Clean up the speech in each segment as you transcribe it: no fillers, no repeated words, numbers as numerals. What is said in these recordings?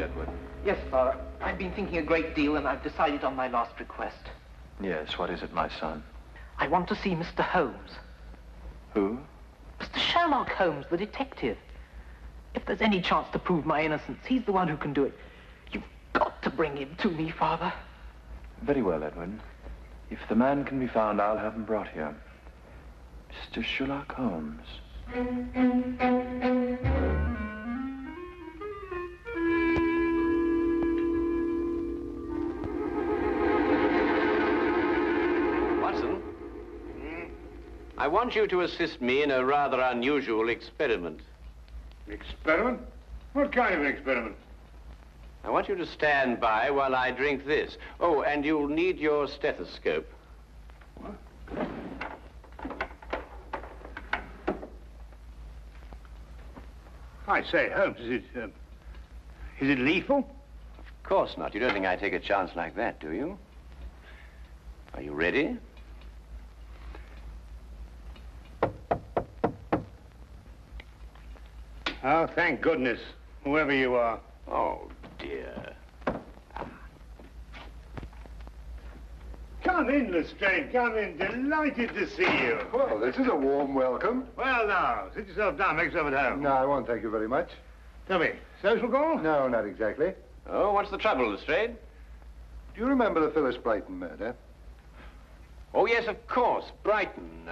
Edward. Yes, Father. I've been thinking a great deal, and I've decided on my last request. Yes, what is it, my son? I want to see Mr. Holmes. Who? Mr. Sherlock Holmes, the detective. If there's any chance to prove my innocence, he's the one who can do it. You've got to bring him to me, Father. Very well, Edward. If the man can be found, I'll have him brought here. Mr. Sherlock Holmes. Watson, I want you to assist me in a rather unusual experiment. Experiment? What kind of an experiment? I want you to stand by while I drink this. Oh, and you'll need your stethoscope. What? I say, Holmes, is it lethal? Of course not. You don't think I'd take a chance like that, do you? Are you ready? Oh, thank goodness, whoever you are. Oh, dear. Come in, Lestrade, come in. Delighted to see you. Well, this is a warm welcome. Well, now, sit yourself down, make yourself at home. No, I won't, thank you very much. Tell me, social call? No, not exactly. Oh, what's the trouble, Lestrade? Do you remember the Phyllis Brighton murder? Oh, yes, of course. Brighton.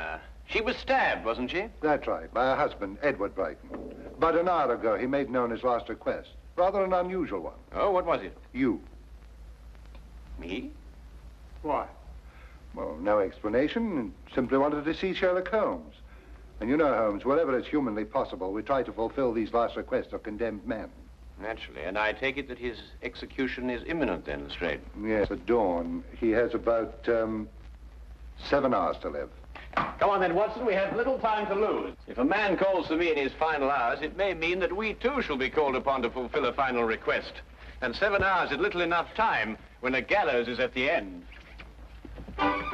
She was stabbed, wasn't she? That's right, by her husband, Edward Brighton. About an hour ago, he made known his last request. Rather an unusual one. Oh, what was it? You. Me? Why? Well, no explanation. Simply wanted to see Sherlock Holmes. And you know, Holmes, wherever it's humanly possible, we try to fulfill these last requests of condemned men. Naturally. And I take it that his execution is imminent then, Lestrade? Yes, at dawn. He has about 7 hours to live. Come on then, Watson. We have little time to lose. If a man calls for me in his final hours, it may mean that we too shall be called upon to fulfill a final request. And 7 hours is little enough time when a gallows is at the end. Suddenly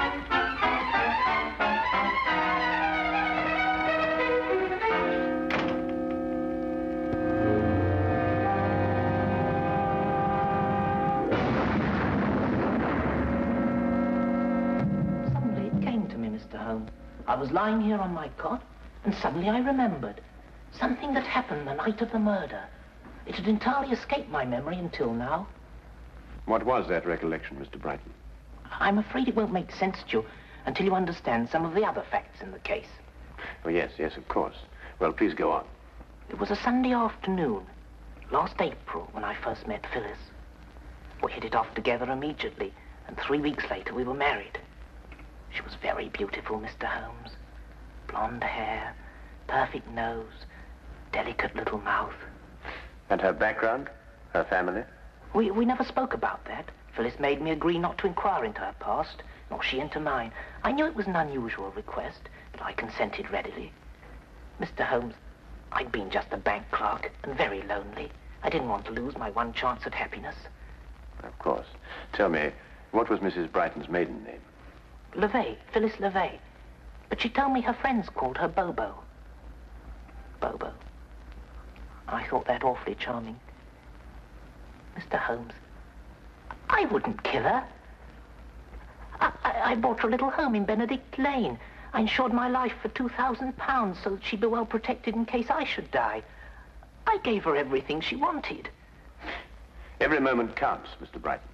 it came to me, Mr. Holmes. I was lying here on my cot, and suddenly I remembered something that happened the night of the murder. It had entirely escaped my memory until now. What was that recollection, Mr. Brighton? I'm afraid it won't make sense to you until you understand some of the other facts in the case. Oh, yes, of course. Well, please go on. It was a Sunday afternoon, last April, when I first met Phyllis. We hit it off together immediately, and 3 weeks later we were married. She was very beautiful, Mr. Holmes. Blonde hair, perfect nose, delicate little mouth. And her background? Her family? We never spoke about that. Phyllis made me agree not to inquire into her past, nor she into mine. I knew it was an unusual request, but I consented readily. Mr. Holmes, I'd been just a bank clerk and very lonely. I didn't want to lose my one chance at happiness. Of course. Tell me, what was Mrs. Brighton's maiden name? LeVay, Phyllis LeVay. But she told me her friends called her Bobo. Bobo. I thought that awfully charming. Mr. Holmes, I wouldn't kill her. I bought her a little home in Benedict Lane. I insured my life for £2,000 so that she'd be well protected in case I should die. I gave her everything she wanted. Every moment counts, Mr. Brighton.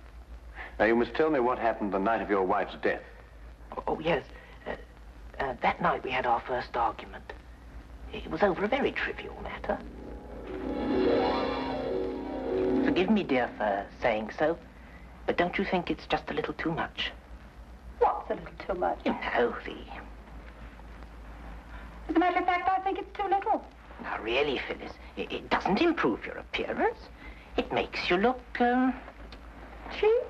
Now, you must tell me what happened the night of your wife's death. Oh, yes. That night we had our first argument. It was over a very trivial matter. Forgive me, dear, for saying so, but don't you think it's just a little too much? What's a little too much? You know, As a matter of fact, I think it's too little. Now, really, Phyllis, it doesn't improve your appearance. It makes you look, Cheap?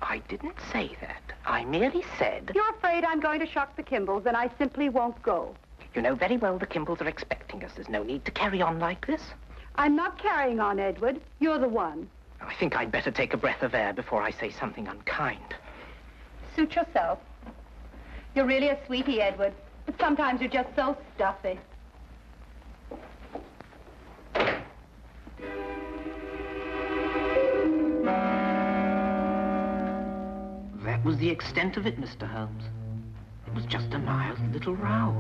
I didn't say that. I merely said... You're afraid I'm going to shock the Kimballs, and I simply won't go. You know very well the Kimballs are expecting us. There's no need to carry on like this. I'm not carrying on, Edward. You're the one. I think I'd better take a breath of air before I say something unkind. Suit yourself. You're really a sweetie, Edward, but sometimes you're just so stuffy. That was the extent of it, Mr. Holmes. It was just a mild little row.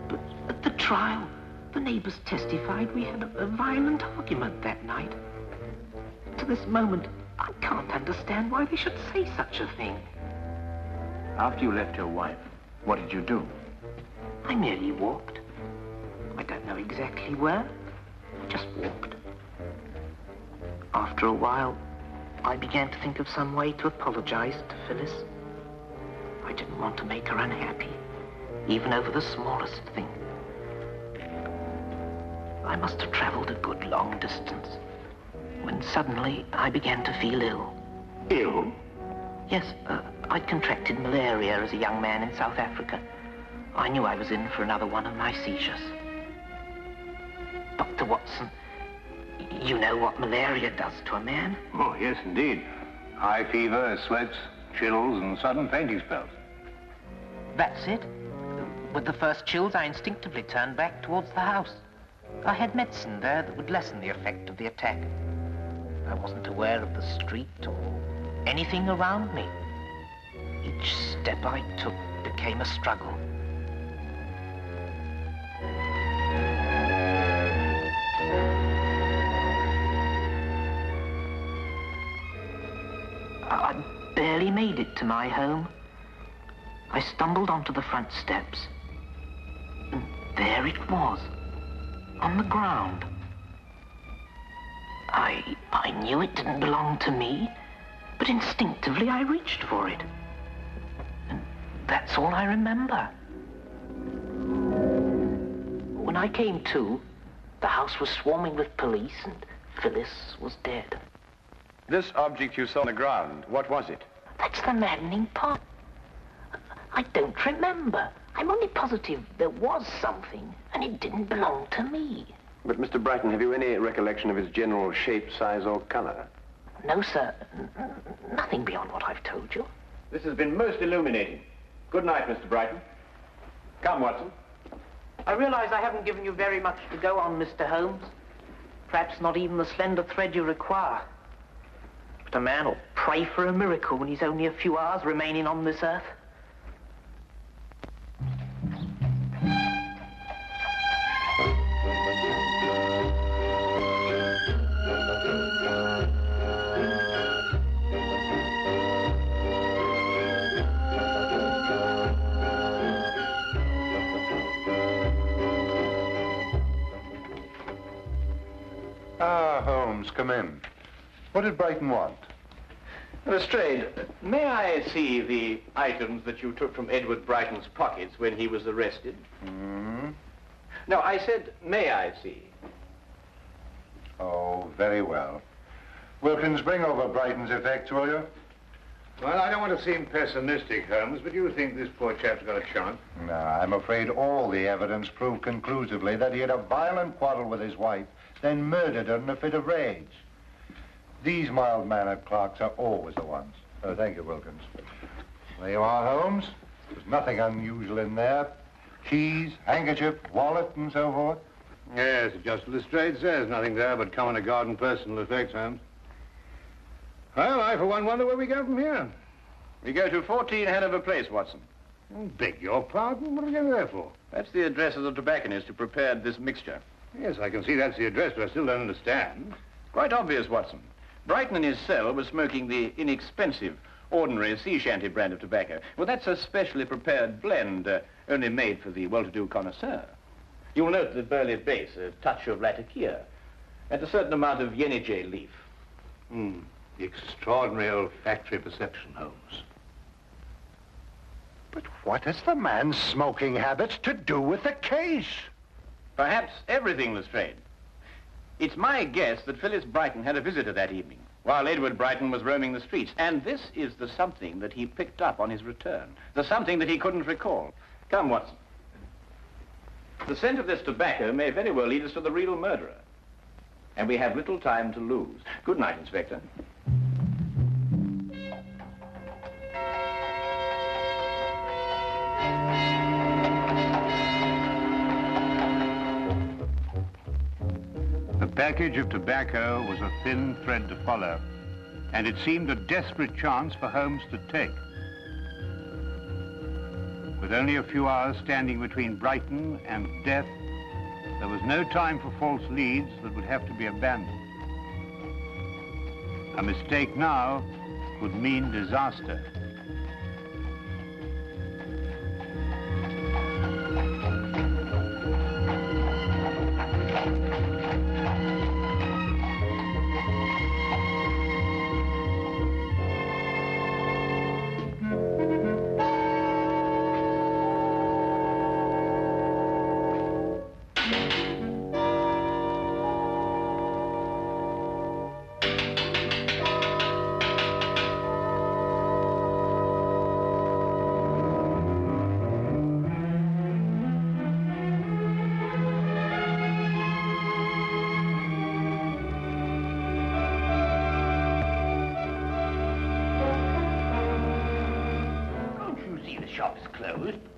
But at the trial, the neighbors testified we had a violent argument that night. To this moment, I can't understand why they should say such a thing. After you left your wife, what did you do? I merely walked. I don't know exactly where. I just walked. After a while, I began to think of some way to apologize to Phyllis. I didn't want to make her unhappy, even over the smallest thing. I must have traveled a good long distance when suddenly I began to feel ill. Ill? Yes, I'd contracted malaria as a young man in South Africa. I knew I was in for another one of my seizures. Dr. Watson, you know what malaria does to a man? Oh, yes, indeed. High fever, sweats, chills, and sudden fainting spells. That's it. With the first chills, I instinctively turned back towards the house. I had medicine there that would lessen the effect of the attack. I wasn't aware of the street or anything around me. Each step I took became a struggle. I barely made it to my home. I stumbled onto the front steps, and there it was, on the ground. I knew it didn't belong to me, but instinctively I reached for it. And that's all I remember. When I came to, the house was swarming with police and Phyllis was dead. This object you saw on the ground, what was it? That's the maddening part. I don't remember. I'm only positive there was something, and it didn't belong to me. But, Mr. Brighton, have you any recollection of its general shape, size, or color? No, sir. Nothing beyond what I've told you. This has been most illuminating. Good night, Mr. Brighton. Come, Watson. I realize I haven't given you very much to go on, Mr. Holmes. Perhaps not even the slender thread you require. But a man will pray for a miracle when he's only a few hours remaining on this earth. Ah, Holmes, come in. What did Brighton want? Lestrade, may I see the items that you took from Edward Brighton's pockets when he was arrested? Hmm? No, I said, may I see? Oh, very well. Wilkins, bring over Brighton's effects, will you? Well, I don't want to seem pessimistic, Holmes, but you think this poor chap's got a chance? No, I'm afraid all the evidence proved conclusively that he had a violent quarrel with his wife, then murdered her in a fit of rage. These mild-mannered clerks are always the ones. Oh, thank you, Wilkins. There you are, Holmes. There's nothing unusual in there. Keys, handkerchief, wallet, and so forth. Yes, just Lestrade says. Nothing there but common or garden personal effects, Holmes. Well, I, for one, wonder where we go from here. We go to 14 Hanover Place, Watson. Beg your pardon? What are we going there for? That's the address of the tobacconist who prepared this mixture. Yes, I can see that's the address, but I still don't understand. Quite obvious, Watson. Brighton in his cell was smoking the inexpensive, ordinary sea shanty brand of tobacco. Well, that's a specially prepared blend, only made for the well-to-do connoisseur. You'll note the burley base, a touch of latakia, and a certain amount of yenijay leaf. Extraordinary olfactory perception, Holmes. But what has the man's smoking habits to do with the case? Perhaps everything, Lestrade. It's my guess that Phyllis Brighton had a visitor that evening, while Edward Brighton was roaming the streets. And this is the something that he picked up on his return. The something that he couldn't recall. Come, Watson. The scent of this tobacco may very well lead us to the real murderer. And we have little time to lose. Good night, Inspector. The package of tobacco was a thin thread to follow, and it seemed a desperate chance for Holmes to take. With only a few hours standing between Brighton and death, there was no time for false leads that would have to be abandoned. A mistake now could mean disaster.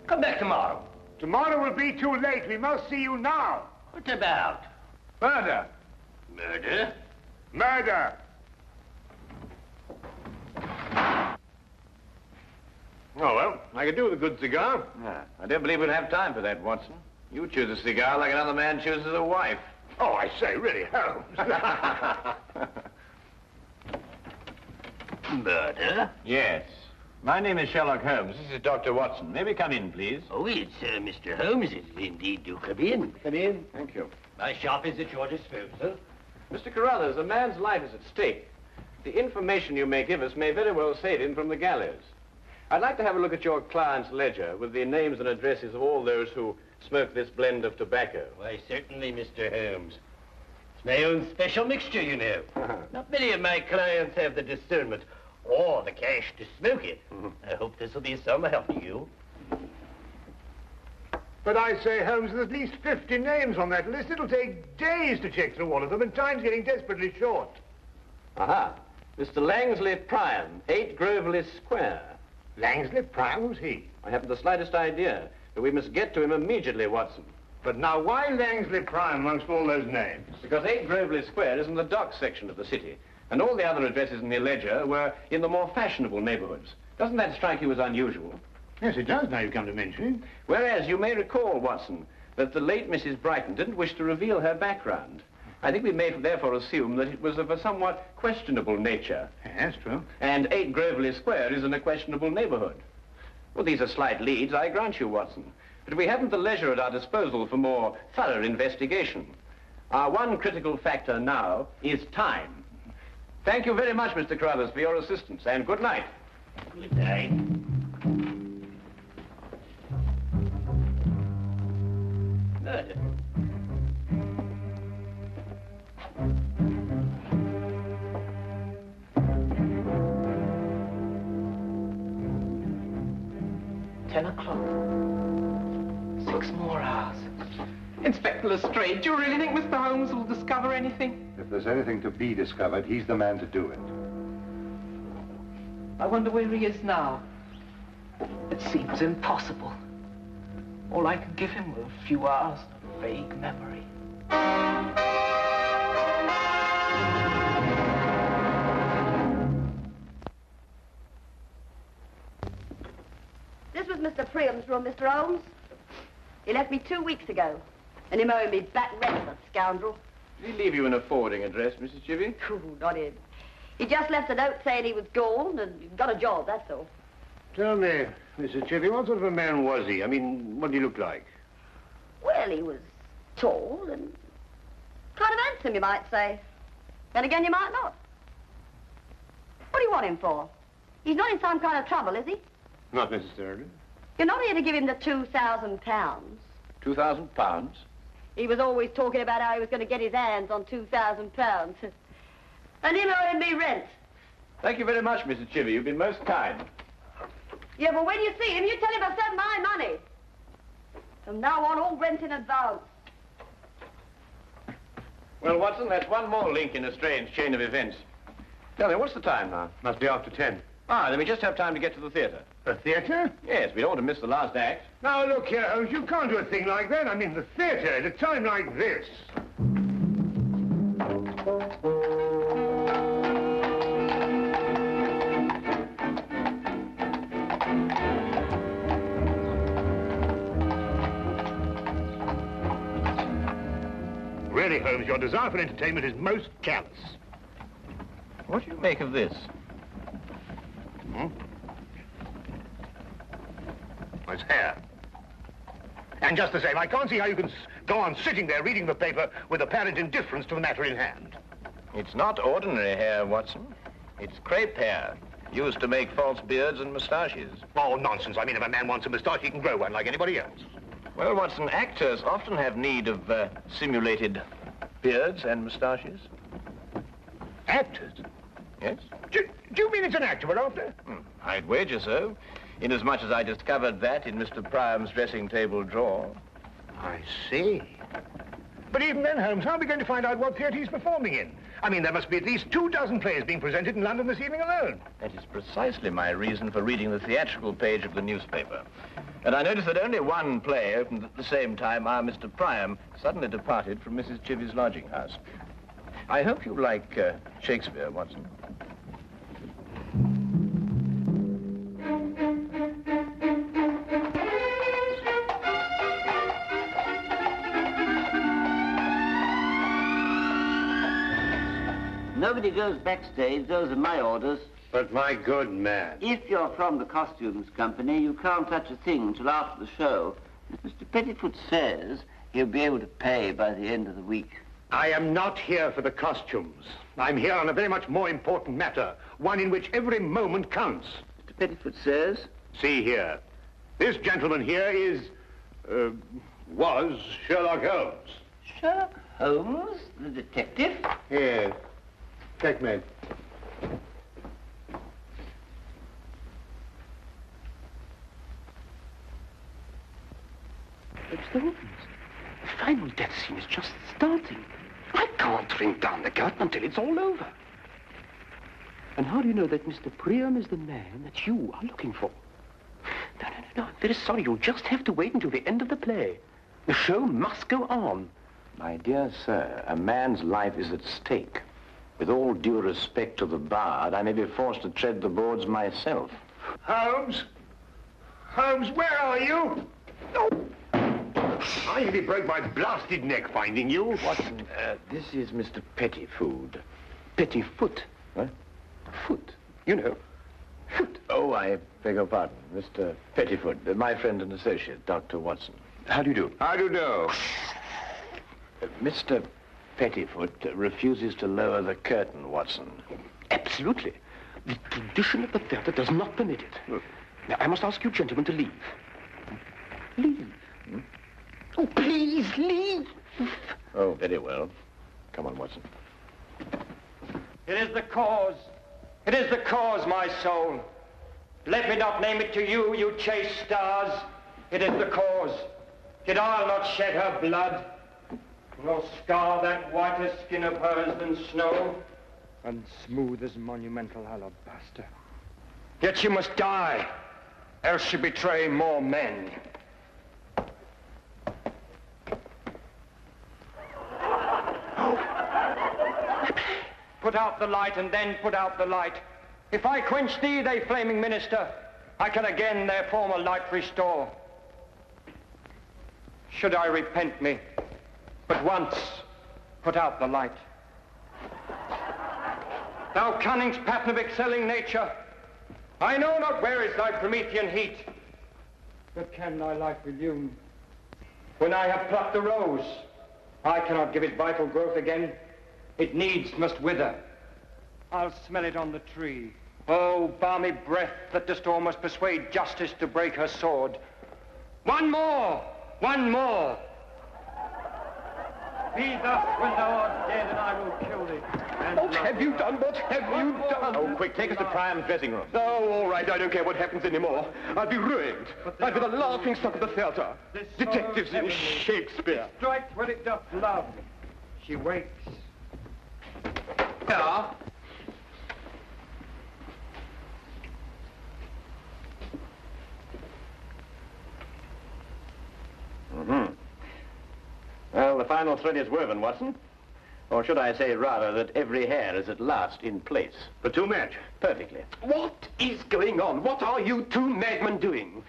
Come back tomorrow. Tomorrow will be too late. We must see you now. What about? Murder. Murder? Murder. Oh, well, I could do with a good cigar. I don't believe we'll have time for that, Watson. You choose a cigar like another man chooses a wife. Oh, I say, really, Holmes. Murder? Yes. My name is Sherlock Holmes. This is Dr. Watson. May we come in, please? Oh, it's Mr. Holmes. Indeed, do come in. Come in. Thank you. My shop is at your disposal. Mr. Carruthers, a man's life is at stake. The information you may give us may very well save him from the gallows. I'd like to have a look at your client's ledger with the names and addresses of all those who smoke this blend of tobacco. Why, certainly, Mr. Holmes. It's my own special mixture, you know. Not many of my clients have the discernment or the cash to smoke it. I hope this will be some help to you. But I say, Holmes, there's at least 50 names on that list. It'll take days to check through all of them, and time's getting desperately short. Aha. Mr. Langsley Prime, 8 Groveley Square. Langsley Prime? Who's he? I haven't the slightest idea, but we must get to him immediately, Watson. But now, why Langsley Prime amongst all those names? Because 8 Groveley Square is in the dock section of the city, and all the other addresses in the ledger were in the more fashionable neighborhoods. Doesn't that strike you as unusual? Yes, it does, now you come to mention it. Whereas you may recall, Watson, that the late Mrs. Brighton didn't wish to reveal her background. I think we may therefore assume that it was of a somewhat questionable nature. Yes, true. And 8 Groveley Square is in a questionable neighborhood. Well, these are slight leads, I grant you, Watson. But we haven't the leisure at our disposal for more thorough investigation. Our one critical factor now is time. Thank you very much, Mr. Carruthers, for your assistance, and good night. Good night. Murder. $10. 6 more hours. Inspector Lestrade, do you really think Mr. Holmes will discover anything? If there's anything to be discovered, he's the man to do it. I wonder where he is now. It seems impossible. All I could give him were a few hours of vague memory. This was Mr. Priam's room, Mr. Holmes. He left me 2 weeks ago. And him owing me back rent, that scoundrel. Did he leave you in a forwarding address, Mrs. Chivy? Ooh, not him. He just left a note saying he was gone and got a job, that's all. Tell me, Mrs. Chivy, what sort of a man was he? I mean, what did he look like? Well, he was tall and kind of handsome, you might say. Then again, you might not. What do you want him for? He's not in some kind of trouble, is he? Not necessarily. You're not here to give him the £2,000. £2,000? He was always talking about how he was going to get his hands on £2,000. And him owing me rent. Thank you very much, Mrs. Chivy. You've been most kind. Yeah, but when you see him, you tell him I sent my money. From now on, all rent in advance. Well, Watson, that's one more link in a strange chain of events. Tell me, what's the time now? Must be after 10. Ah, then we just have time to get to the theater. The theatre? Yes, we don't want to miss the last act. Now, look here, Holmes, you can't do a thing like that. I mean, the theatre at a time like this. Really, Holmes, your desire for entertainment is most callous. What do you make of this? It's hair. And just the same, I can't see how you can go on sitting there reading the paper with apparent indifference to the matter in hand. It's not ordinary hair, Watson. It's crepe hair, used to make false beards and moustaches. Oh, nonsense. I mean, if a man wants a moustache, he can grow one like anybody else. Well, Watson, actors often have need of simulated beards and moustaches. Actors? Yes? Do you mean it's an actor we're after? I'd wager so, inasmuch as I discovered that in Mr. Priam's dressing table drawer. I see. But even then, Holmes, how are we going to find out what theatre he's performing in? I mean, there must be at least 24 plays being presented in London this evening alone. That is precisely my reason for reading the theatrical page of the newspaper. And I noticed that only one play opened at the same time our Mr. Priam suddenly departed from Mrs. Chivy's lodging house. I hope you like Shakespeare, Watson. Nobody goes backstage. Those are my orders. But my good man. If you're from the costumes company, you can't touch a thing until after the show. As Mr. Pettifoot says, he'll be able to pay by the end of the week. I am not here for the costumes. I'm here on a very much more important matter, one in which every moment counts. Mr. Pettifoot says? See here. This gentleman here is, was Sherlock Holmes. Sherlock Holmes, the detective? Yes. Checkmate. Mr. Holmes, the final death scene is just starting. I can't ring down the curtain until it's all over. And how do you know that Mr. Priam is the man that you are looking for? No, I'm very sorry. You'll just have to wait until the end of the play. The show must go on. My dear sir, a man's life is at stake. With all due respect to the bard, I may be forced to tread the boards myself. Holmes? Holmes, where are you? Oh. I nearly broke my blasted neck finding you. Watson, this is Mr. Pettifoot. Pettifoot? What? Foot. You know, foot. Oh, I beg your pardon. Mr. Pettifoot, my friend and associate, Dr. Watson. How do you do? How do you do? Mr. Pettifoot refuses to lower the curtain, Watson. Absolutely. The tradition of the theatre does not permit it. Now, I must ask you gentlemen to leave. Leave. Oh, please, leave. Oh, very well. Come on, Watson. It is the cause. It is the cause, my soul. Let me not name it to you, you chaste stars. It is the cause. Yet I'll not shed her blood, nor scar that whiter skin of hers than snow, and smooth as monumental alabaster. Yet she must die, else she betray more men. Put out the light, and then put out the light. If I quench thee, they flaming minister, I can again their former light restore. Should I repent me, but once put out the light. Thou cunning's pattern of excelling nature, I know not where is thy Promethean heat, but can thy light illume? When I have plucked the rose, I cannot give it vital growth again. It needs must wither. I'll smell it on the tree. Oh, balmy breath that dost almost persuade justice to break her sword. One more! One more! Be thus when thou art dead, and I will kill thee. What have you done? What have you done? Oh, quick, take us to Priam's dressing room. Oh, all right, I don't care what happens anymore. I'll be ruined. I'll be the laughing stock of the theatre. Detectives in Shakespeare. Strikes where it doth love. She wakes. Yeah. Well, the final thread is woven, Watson. Or should I say, rather, that every hair is at last in place. The two match. Perfectly. What is going on? What are you two madmen doing?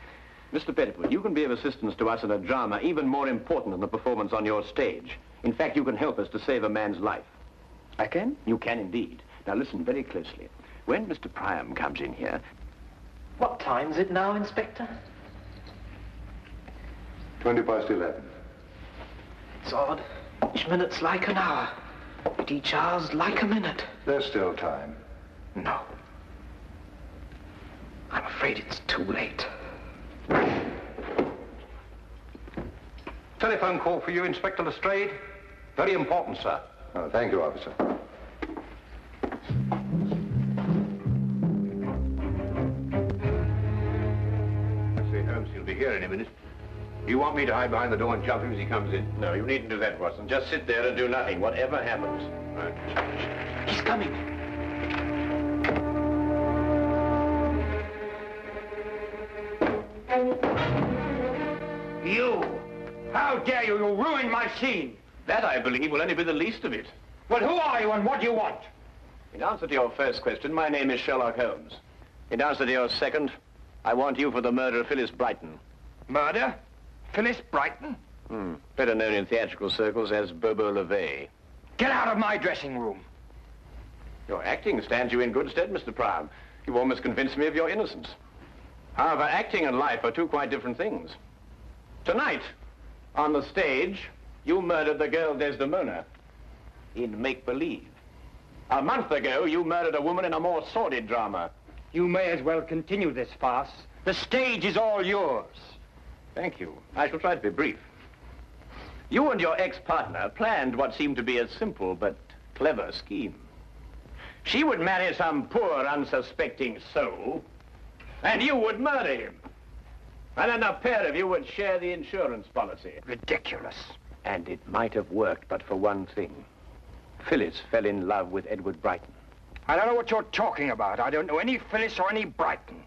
Mr. Pettifoot, you can be of assistance to us in a drama even more important than the performance on your stage. In fact, you can help us to save a man's life. I can? You can indeed. Now listen very closely. When Mr. Priam comes in here... What time's it now, Inspector? 11:20. It's odd. Each minute's like an hour, but each hour's like a minute. There's still time. No. I'm afraid it's too late. Telephone call for you, Inspector Lestrade. Very important, sir. Oh, thank you, officer. See, Holmes, he'll be here any minute. You want me to hide behind the door and jump him as he comes in? No, you needn't do that, Watson. Just sit there and do nothing, whatever happens. Right. He's coming. You! How dare you? You ruined my scene! That, I believe, will only be the least of it. Well, who are you and what do you want? In answer to your first question, my name is Sherlock Holmes. In answer to your second, I want you for the murder of Phyllis Brighton. Murder? Phyllis Brighton? Better known in theatrical circles as Bobo LeVay. Get out of my dressing room. Your acting stands you in good stead, Mr. Priam. You've almost convinced me of your innocence. However, acting and life are two quite different things. Tonight, on the stage, you murdered the girl Desdemona in make-believe. A month ago, you murdered a woman in a more sordid drama. You may as well continue this farce. The stage is all yours. Thank you. I shall try to be brief. You and your ex-partner planned what seemed to be a simple but clever scheme. She would marry some poor, unsuspecting soul, and you would murder him. And then the pair of you would share the insurance policy. Ridiculous. And it might have worked, but for one thing. Phyllis fell in love with Edward Brighton. I don't know what you're talking about. I don't know any Phyllis or any Brighton.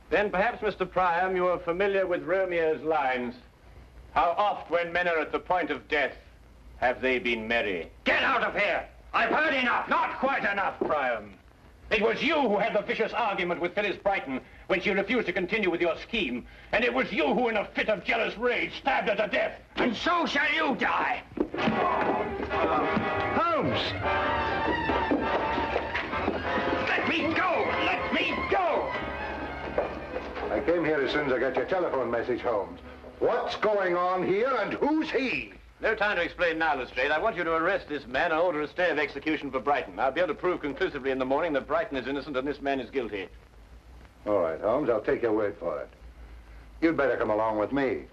Then perhaps, Mr. Priam, you are familiar with Romeo's lines. How oft, when men are at the point of death, have they been merry? Get out of here! I've heard enough! Not quite enough, Priam. It was you who had the vicious argument with Phyllis Brighton when she refused to continue with your scheme. And it was you who, in a fit of jealous rage, stabbed her to death. And so shall you die! Holmes! Let me go! Let me go! I came here as soon as I got your telephone message, Holmes. What's going on here and who's he? No time to explain now, Lestrade. I want you to arrest this man and order a stay of execution for Brighton. I'll be able to prove conclusively in the morning that Brighton is innocent and this man is guilty. All right, Holmes, I'll take your word for it. You'd better come along with me.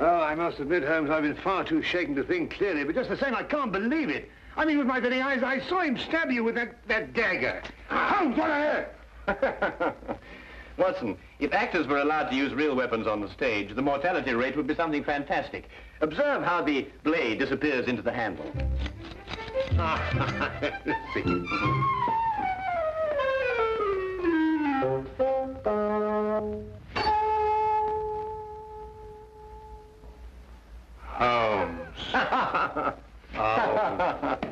Oh, I must admit, Holmes, I've been far too shaken to think clearly, but just the same, I can't believe it. I mean, with my very eyes, I saw him stab you with that dagger. Holmes, what on earth? Watson, if actors were allowed to use real weapons on the stage, the mortality rate would be something fantastic. Observe how the blade disappears into the handle. Holmes. Oh.